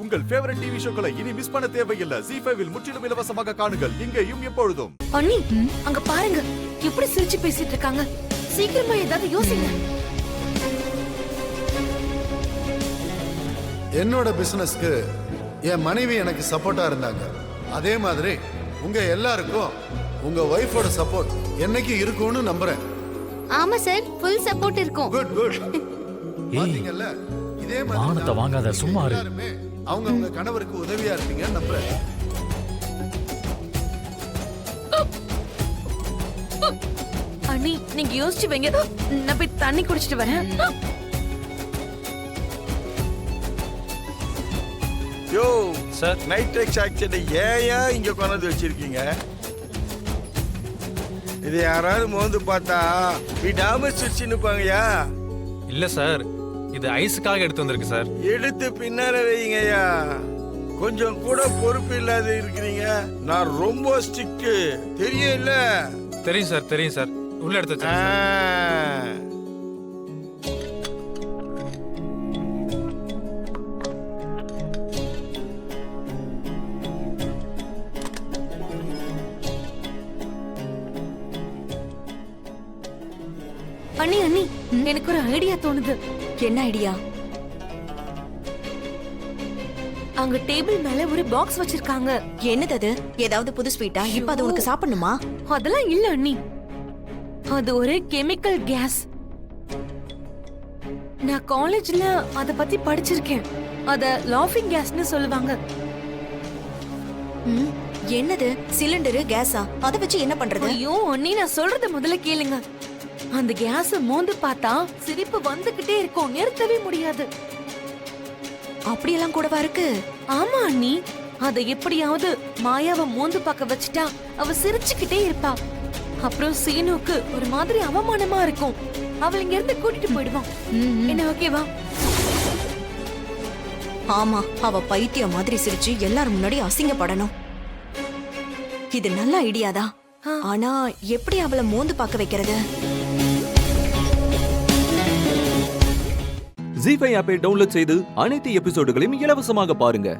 உங்கள் favourite TV ஷோக்களை இனி miss பண்ண தேவையில்லை. ZEE5 இல் முற்றிலும் இலவசமாக காணுங்கள். இங்கேயும் எப்பொழுதும். அண்ணி அங்க பாருங்க, எப்படி சிரிச்சு பேசிட்டு இருக்காங்க. சீக்கிரமா ஏதாவது யோசிங்க. என்னோட பிசினஸ்க்கு என் மனைவி எனக்கு சப்போர்ட்டா இருந்தாங்க. அதே மாதிரி உங்க எல்லாருக்கும் உங்க வைஃபோட சப்போர்ட் என்னைக்கு இருக்கும்னு நம்புறேன். ஆமா சார், ஃபுல் சப்போர்ட் இருக்கும். Good good. பாத்தீங்கல்ல, இதே மாதிரி மானத்தை வாங்காத, சும்மா இரு. எல்லாருமே அவங்க உங்க கணவருக்கு உதவியா இருப்பீங்கன்னு நம்புறேன். அண்ணி நீங்க யோசிச்சு வைங்க, நான் போய் தண்ணி குடிச்சிட்டு வரேன். யோ சார், நைட்ரெக்ஸ் ஆக்சைடை ஏயா இங்க கொண்டாந்து வச்சிருக்கீங்க? இது யாராவது மோந்து பார்த்தா விடாம சிரிச்சுன்னுப்பாங்கய்யா. இல்ல சார், இது ஐஸுக்காக எடுத்து வந்திருக்கு சார். எடுத்து பின்னால வைங்கய்யா. கொஞ்சம் கூட பொறுப்பு இல்லாத இருக்கிறீங்க. நான் ரொம்ப ஸ்ட்ரிக்ட், தெரியும் இல்ல? தெரியும் சார், தெரியும் சார். உள்ள எடுத்து வச்சிருக்கேன் சார். அண்ணி அண்ணி எனக்கு ஒரு ஐடியா தோணுது. என்ன ஐடியா? அங்க டேபிள் மேல ஒரு பாக்ஸ் வச்சிருக்காங்க. என்னது அது? ஏதாவது புது ஸ்வீட்டா? இப்ப அது உனக்கு சாப்பிடணுமா? அதெல்லாம் இல்ல அண்ணி, அது ஒரு கெமிக்கல் கேஸ். நான் காலேஜ்ல அத பத்தி படிச்சிருக்கேன். அத லாஃபிங் கேஸ்னு சொல்லுவாங்க. என்னது? சிலிண்டரு கேஸா? அத வச்சு என்ன பண்றது? ஐயோ அண்ணி, நான் சொல்றத முதல்ல கேளுங்க. அந்த கேஸ மோந்து பார்த்தா சிரிப்பு வந்துகிட்டே இருக்கும், நிறுத்தவே முடியாது. அப்படியெல்லாம் கூடவா இருக்கு? ஆமா அண்ணி, அத எப்படியாவது மாயாவை மோந்து பார்க்க வச்சுட்டா அவ சிரிச்சுக்கிட்டே இருப்பா. அப்புறம் சீனுக்கு ஒரு மாதிரி அவமானமா இருக்கும். அவள் இங்க இருந்து கூட்டிட்டு போயிடுவான். என்ன ஓகேவா? ஆமா, அவ பைத்தியம் மாதிரி சிரிச்சு எல்லாரும் முன்னாடி அசிங்கப்படணும். இது நல்ல ஐடியாதான். ஆனா எப்படி அவளை மோந்து பார்க்க வைக்கிறது? ZEE5 ஆப்பை டவுன்லோட் செய்து அனைத்து எபிசோடுகளையும் இலவசமாக பாருங்க.